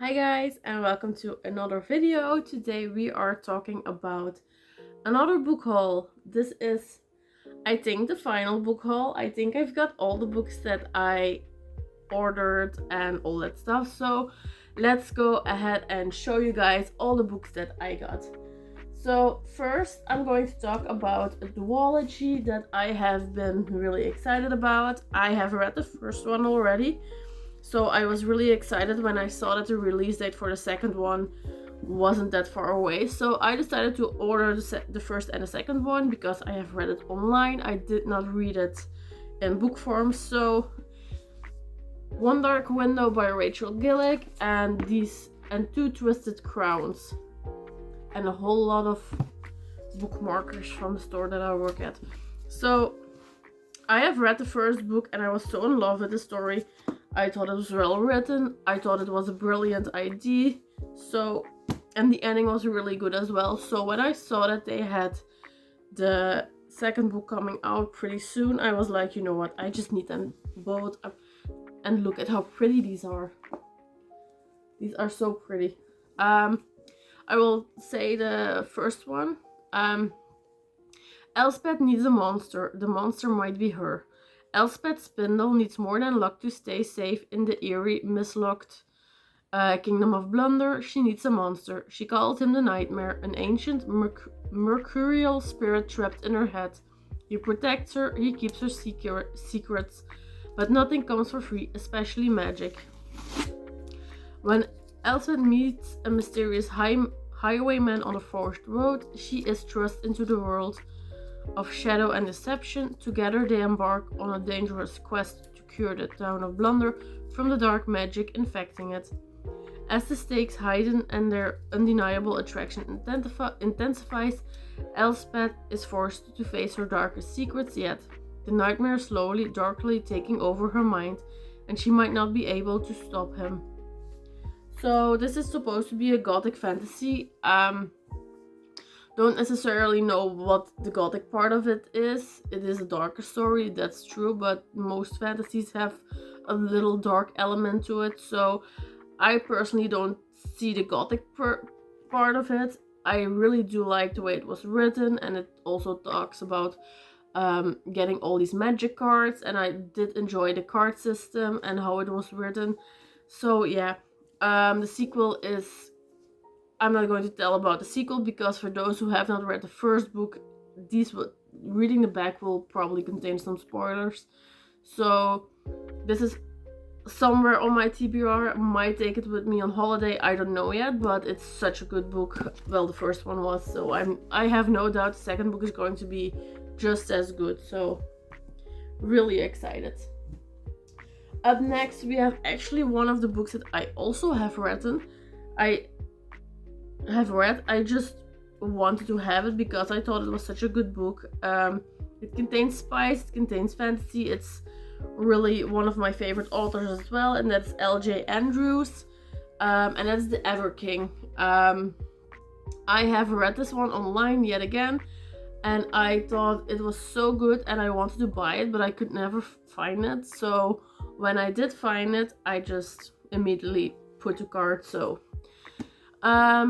Hi guys, and welcome to another video. Today we are talking about another book haul. This is, I think, the final book haul. I think I've got all the books that I ordered and all that stuff. So let's go ahead and show you guys all the books that I got. So first I'm going to talk about a duology that I have been really excited about. I have read the first one already. So I was really excited when I saw that the release date for the second one wasn't that far away. So I decided to order the first and the second one because I have read it online. I did not read it in book form. So One Dark Window by Rachel Gillick and Two Twisted Crowns. And a whole lot of bookmarkers from the store that I work at. So I have read the first book and I was so in love with the story. I thought it was well written. I thought it was a brilliant idea. And the ending was really good as well. So when I saw that they had the second book coming out pretty soon, I was like, you know what? I just need them both up. And look at how pretty these are. These are so pretty. I will say the first one. Elspeth needs a monster. The monster might be her. Elspeth Spindle needs more than luck to stay safe in the eerie, mislocked kingdom of Blunder. She needs a monster. She called him the Nightmare, an ancient mercurial spirit trapped in her head. He protects her, he keeps her secrets, but nothing comes for free, especially magic. When Elspeth meets a mysterious highwayman on a forest road, she is thrust into the world of shadow and deception. Together they embark on a dangerous quest to cure the town of Blunder from the dark magic infecting it. As the stakes heighten and their undeniable attraction intensifies, Elspeth is forced to face her darkest secrets yet. The nightmare is slowly, darkly taking over her mind, and she might not be able to stop him. So this is supposed to be a gothic fantasy. Don't necessarily know what the gothic part of it is. It is a darker story, that's true, but most fantasies have a little dark element to it. So I personally don't see the gothic part of it. I really do like the way it was written, and it also talks about getting all these magic cards, and I did enjoy the card system and how it was written. So yeah, the sequel is... I'm not going to tell about the sequel because for those who have not read the first book, reading the back will probably contain some spoilers. So this is somewhere on my TBR. I might take it with me on holiday. I don't know yet, but it's such a good book. Well, the first one was, so I have no doubt the second book is going to be just as good. So really excited. Up next, we have actually one of the books that I also have written. I just wanted to have it because I thought it was such a good book. It contains spice, it contains fantasy. It's really one of my favorite authors as well, and that's L.J. Andrews, and that's The Ever King. I have read this one online yet again, and I thought it was so good and I wanted to buy it, but I could never find it. So when I did find it, I just immediately put to cart. So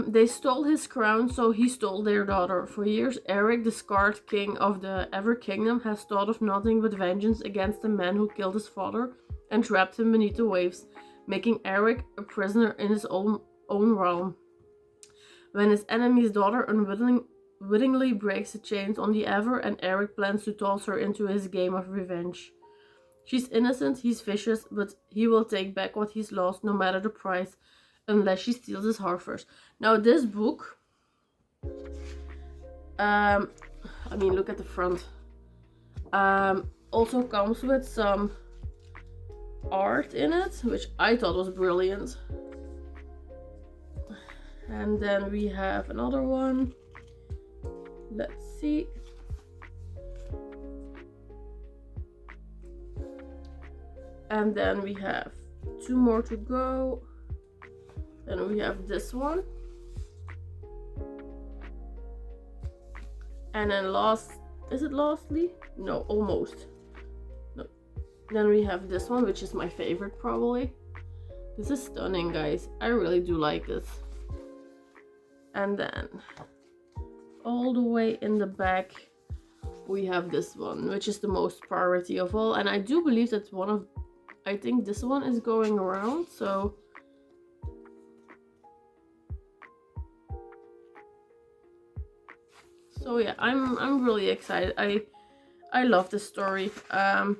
they stole his crown, so he stole their daughter. For years, Eric, the scarred king of the Ever Kingdom, has thought of nothing but vengeance against the man who killed his father and trapped him beneath the waves, making Eric a prisoner in his own realm. When his enemy's daughter unwittingly breaks the chains on the Ever, and Eric plans to toss her into his game of revenge. She's innocent, he's vicious, but he will take back what he's lost, no matter the price, unless she steals his heart first. Now this book, look at the front, also comes with some art in it, which I thought was brilliant. And then we have another one. Let's see. And then we have two more to go. Then we have this one. And then is it lastly? No, almost. No. Then we have this one, which is my favorite probably. This is stunning, guys. I really do like this. And then all the way in the back we have this one, which is the most priority of all, and I do believe that's one of, I think this one is going around, so yeah, I'm really excited. I love this story. I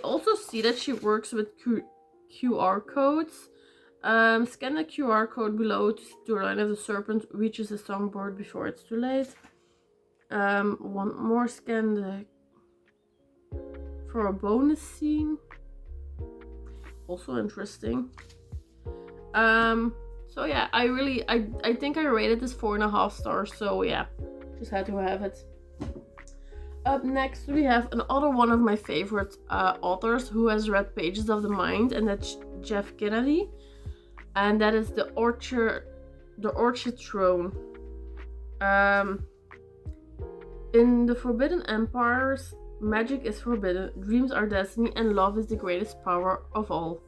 also see that she works with QR codes. Scan the QR code below to line of the serpent reaches the songbird before it's too late. One more scan for a bonus scene. Also interesting. So yeah, I think I rated this 4.5 stars. So yeah, just had to have it. Up next, we have another one of my favorite authors who has read Pages of the Mind, and that's Jeff Kennedy, and that is the Orchard Throne. In the Forbidden Empires, magic is forbidden, dreams are destiny, and love is the greatest power of all.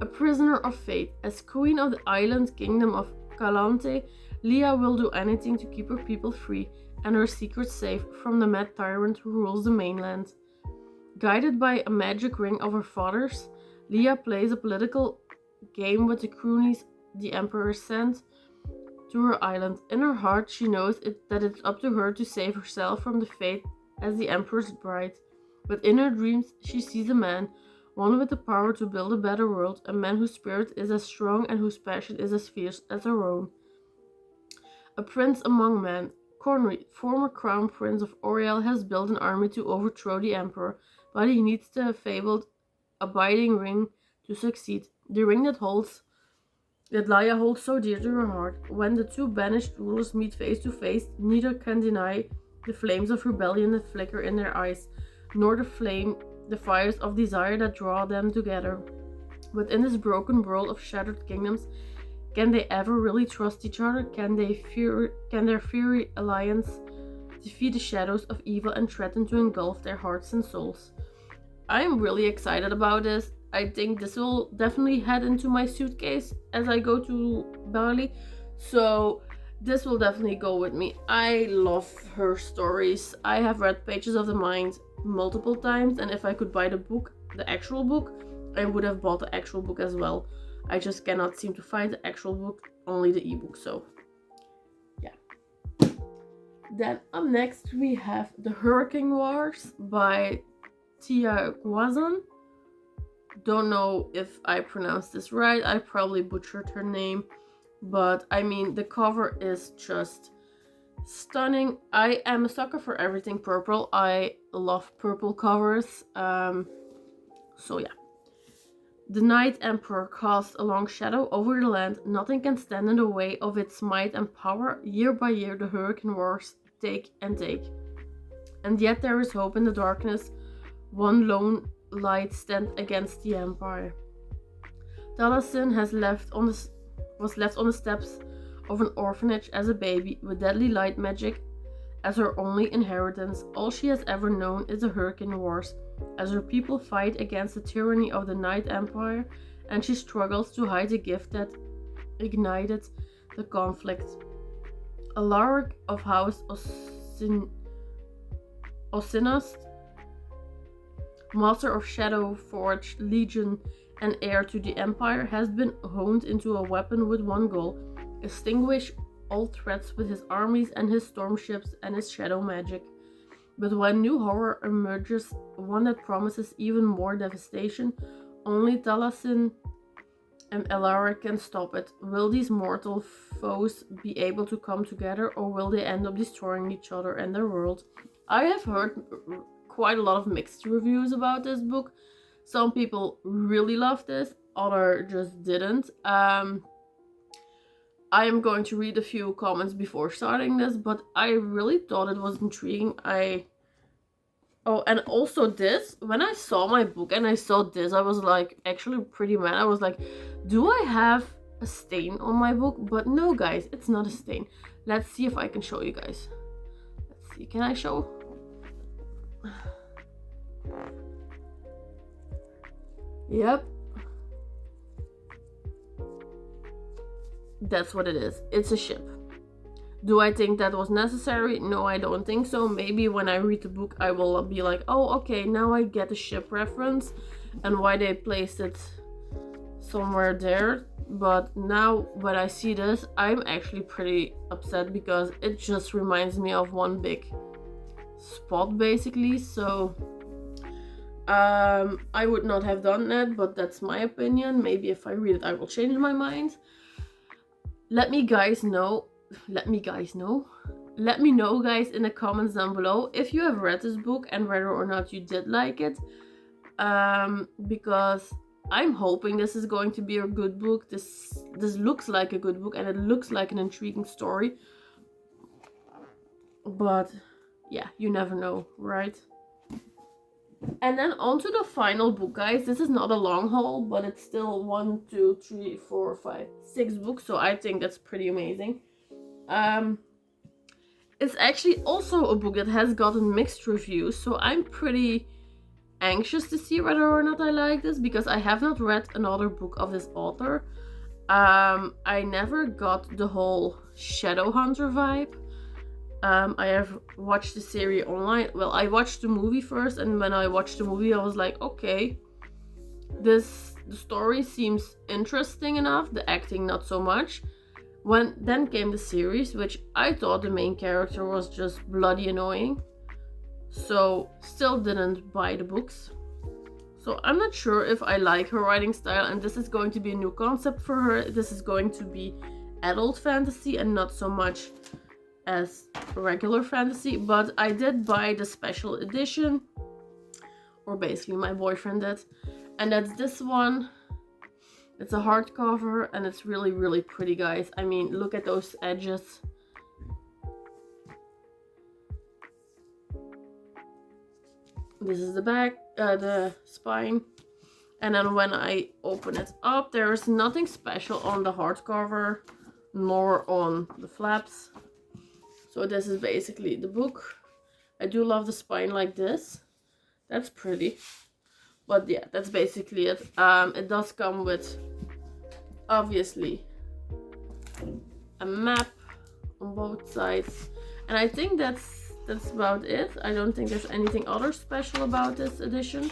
A prisoner of fate, as queen of the island kingdom of Calante, Leah will do anything to keep her people free and her secrets safe from the mad tyrant who rules the mainland. Guided by a magic ring of her father's, Leah plays a political game with the cronies the Emperor sent to her island. In her heart, she knows that it's up to her to save herself from the fate as the Emperor's bride. But in her dreams, she sees a man, one with the power to build a better world, a man whose spirit is as strong and whose passion is as fierce as her own. A prince among men, Cornry, former crown prince of Oriel, has built an army to overthrow the Emperor, but he needs the fabled abiding ring to succeed. The ring that Laia holds so dear to her heart. When the two banished rulers meet face to face, neither can deny the flames of rebellion that flicker in their eyes, nor the fires of desire that draw them together. But in this broken world of shattered kingdoms, can they ever really trust each other? Can their fiery alliance defeat the shadows of evil and threaten to engulf their hearts and souls? I'm really excited about this. I think this will definitely head into my suitcase as I go to Bali. So this will definitely go with me. I love her stories. I have read Pages of the Mind multiple times, and if I could buy the actual book, I would have bought the actual book as well. I just cannot seem to find the actual book, only the ebook, so yeah. Then up next we have The Hurricane Wars by Tia Guazon. Don't know if I pronounced this right. I probably butchered her name, but I mean, the cover is just stunning. I am a sucker for everything purple. I love purple covers. So yeah. The Night Emperor casts a long shadow over the land. Nothing can stand in the way of its might and power. Year by year, the hurricane wars take and take. And yet there is hope in the darkness. One lone light stands against the empire. Talasin was left on the steps of an orphanage as a baby, with deadly light magic as her only inheritance. All she has ever known is the hurricane wars, as her people fight against the tyranny of the Night Empire, and she struggles to hide the gift that ignited the conflict. Alaric of House Osinast, master of Shadow Forge Legion and heir to the Empire, has been honed into a weapon with one goal: extinguish all threats with his armies and his storm ships and his shadow magic. But when new horror emerges, one that promises even more devastation, only Talasin and Alaric can stop it. Will these mortal foes be able to come together, or will they end up destroying each other and their world? I have heard quite a lot of mixed reviews about this book. Some people really loved this, others just didn't. I am going to read a few comments before starting this, but I really thought it was intriguing. Oh, and also this, when I saw my book and I saw this, I was like actually pretty mad. I was like, do I have a stain on my book? But no, guys, it's not a stain. Let's see if I can show you guys. Let's see, can I show? Yep, that's what it is. It's a ship. Do I think that was necessary? No, I don't think so. Maybe when I read the book, I will be like, oh, okay, now I get the ship reference and why they placed it somewhere there. But now when I see this, I'm actually pretty upset because it just reminds me of one big spot, basically. So I would not have done that, but that's my opinion. Maybe if I read it, I will change my mind. Let me know, guys, in the comments down below if you have read this book and whether or not you did like it. Because I'm hoping this is going to be a good book. This looks like a good book and it looks like an intriguing story. But yeah, you never know, right? And then on to the final book, guys. This is not a long haul, but it's still 1, 2, 3, 4, 5, 6 books. So I think that's pretty amazing. It's actually also a book that has gotten mixed reviews. So I'm pretty anxious to see whether or not I like this, because I have not read another book of this author. I never got the whole Shadowhunter vibe. I have watched the series online. Well, I watched the movie first, and when I watched the movie, I was like, okay, the story seems interesting enough, the acting not so much. Then came the series, which I thought the main character was just bloody annoying. So still didn't buy the books. So I'm not sure if I like her writing style, and this is going to be a new concept for her. This is going to be adult fantasy and not so much as regular fantasy. But I did buy the special edition, or basically my boyfriend did, and that's this one. It's a hardcover and it's really, really pretty, guys. I mean, look at those edges. This is the back, the spine. And then when I open it up, there is nothing special on the hardcover nor on the flaps. So this is basically the book. I do love the spine like this. That's pretty. But yeah, that's basically it. It does come with, obviously, a map on both sides. And I think that's about it. I don't think there's anything other special about this edition.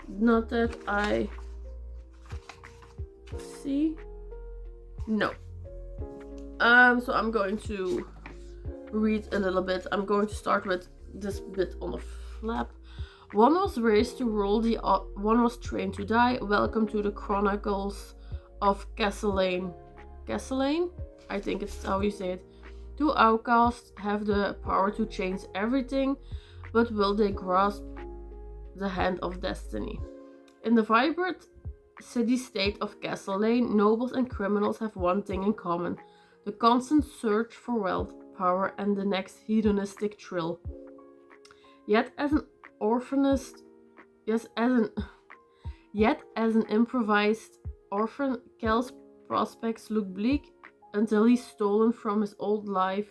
Not that I see. No. So I'm going to read a little bit. I'm going to start with this bit on the flap. One was raised to rule, the one was trained to die. Welcome to the Chronicles of Castlane. Castlane? I think it's how you say it. Two outcasts have the power to change everything, but will they grasp the hand of destiny? In the vibrant city-state of Castlane, nobles and criminals have one thing in common: the constant search for wealth, power, and the next hedonistic thrill. Yet as an improvised orphan, Cal's prospects look bleak until he's stolen from his old life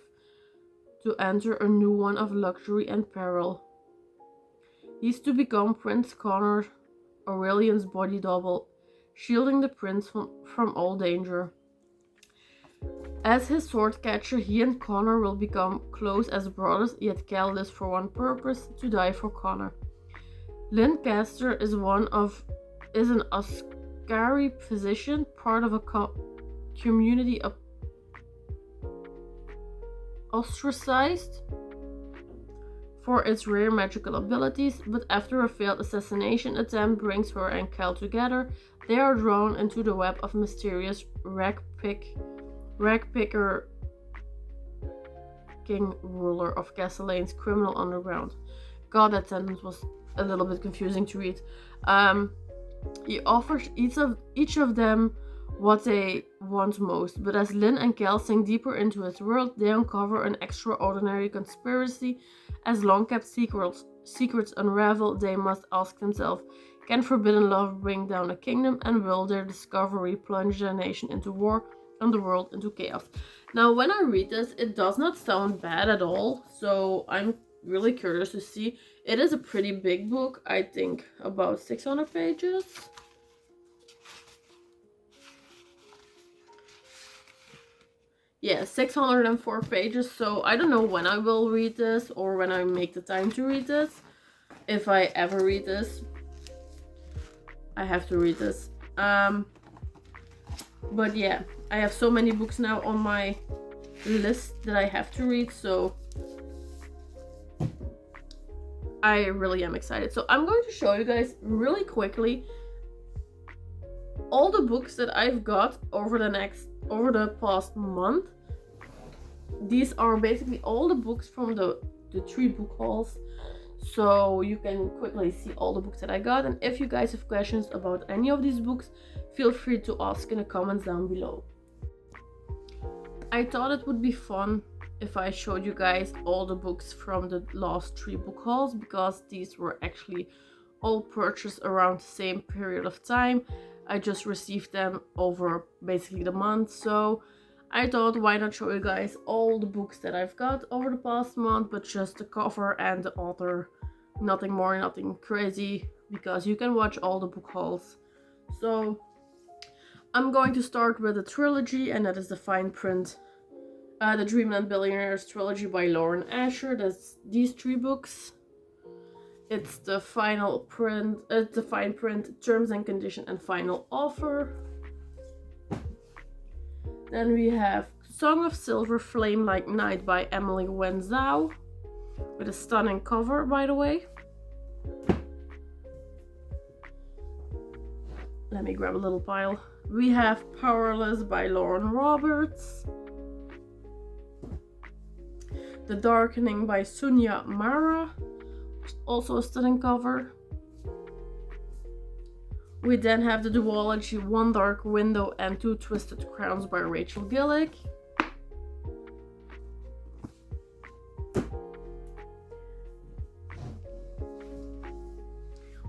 to enter a new one of luxury and peril. He's to become Prince Connor, Aurelian's body double, shielding the prince from all danger. As his sword catcher, he and Connor will become close as brothers, yet Cal lives for one purpose: to die for Connor. Lancaster is an Ascari physician, part of a community ostracized for its rare magical abilities, but after a failed assassination attempt brings her and Cal together, they are drawn into the web of mysterious ragpicker king ruler of Castellane's criminal underground. God, that sentence was a little bit confusing to read. He offers each of them what they want most, but as Lynn and Cal sink deeper into his world, they uncover an extraordinary conspiracy. As long-kept secrets unravel, they must ask themselves, can forbidden love bring down a kingdom, and will their discovery plunge their nation into war and the world into chaos? Now, when I read this, it does not sound bad at all, so I'm really curious to see. It is a pretty big book, I think about 600 pages. yeah, 604 pages. So I don't know when I will read this or when I make the time to read this. If I ever read this, I have to read this. But yeah, I have so many books now on my list that I have to read, so I really am excited. So I'm going to show you guys really quickly all the books that I've got over the past month. These are basically all the books from the 3 book hauls, so you can quickly see all the books that I got. And if you guys have questions about any of these books, feel free to ask in the comments down below. I thought it would be fun if I showed you guys all the books from the last 3 book hauls, because these were actually all purchased around the same period of time. I just received them over basically the month, so I thought, why not show you guys all the books that I've got over the past month, but just the cover and the author, nothing more, nothing crazy, because you can watch all the book hauls. So I'm going to start with a trilogy, and that is the fine print, the Dreamland Billionaires trilogy by Lauren Asher. That's these 3 books. It's the final print, the fine print, terms and condition, and final offer. Then we have Song of Silver, Flame Like Night by Emily Wenzhou, with a stunning cover, by the way. Let me grab a little pile. We have Powerless by Lauren Roberts. The Darkening by Sunya Mara, also a stunning cover. We then have the duology One Dark Window and Two Twisted Crowns by Rachel Gillick.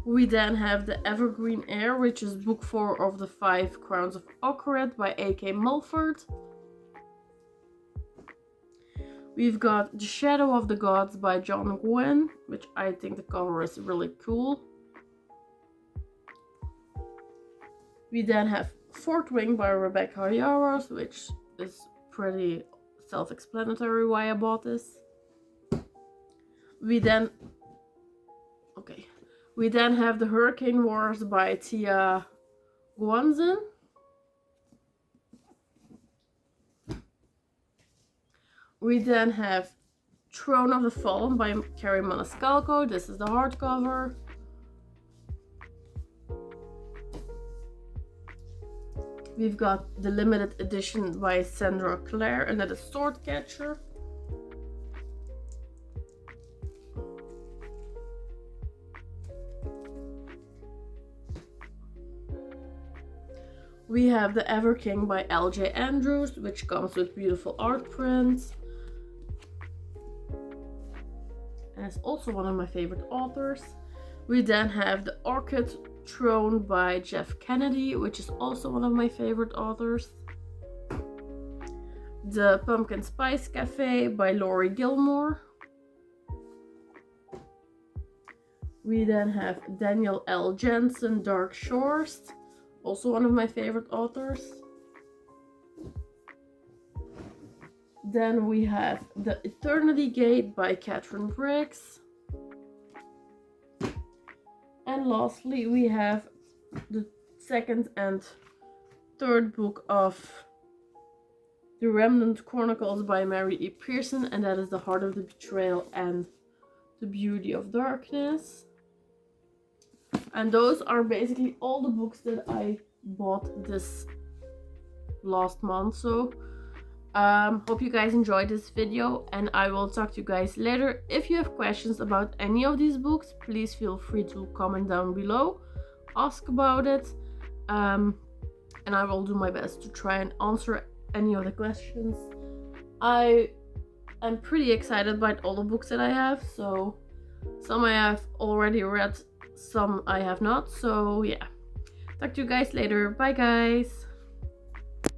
We then have the Evergreen Air, which is book 4 of the 5 Crowns of Ocaret by A.K. Mulford. We've got The Shadow of the Gods by John Gwynne, which I think the cover is really cool. We then have Fourth Wing by Rebecca Yarros, which is pretty self-explanatory why I bought this. We then have The Hurricane Wars by Tia Guanzin. We then have Throne of the Fallen by Carrie Maniscalco. This is the hardcover. We've got the limited edition by Sandra Clare, and that is Swordcatcher. We have The Ever King by L.J. Andrews, which comes with beautiful art prints. And it's also one of my favorite authors. We then have The Orchid Throne by Jeff Kennedy, which is also one of my favorite authors. The Pumpkin Spice Cafe by Laurie Gilmore. We then have Daniel L. Jensen, Dark Shores, also one of my favorite authors. Then we have The Eternity Gate by Catherine Briggs. And lastly, we have the 2nd and 3rd book of The Remnant Chronicles by Mary E. Pearson, and that is The Heart of the Betrayal and The Beauty of Darkness. And those are basically all the books that I bought this last month. So hope you guys enjoyed this video, and I will talk to you guys later. If you have questions about any of these books, please feel free to comment down below, ask about it, and I will do my best to try and answer any of the questions. I am pretty excited about all the books that I have, so some I have already read, some I have not. So yeah, talk to you guys later. Bye guys.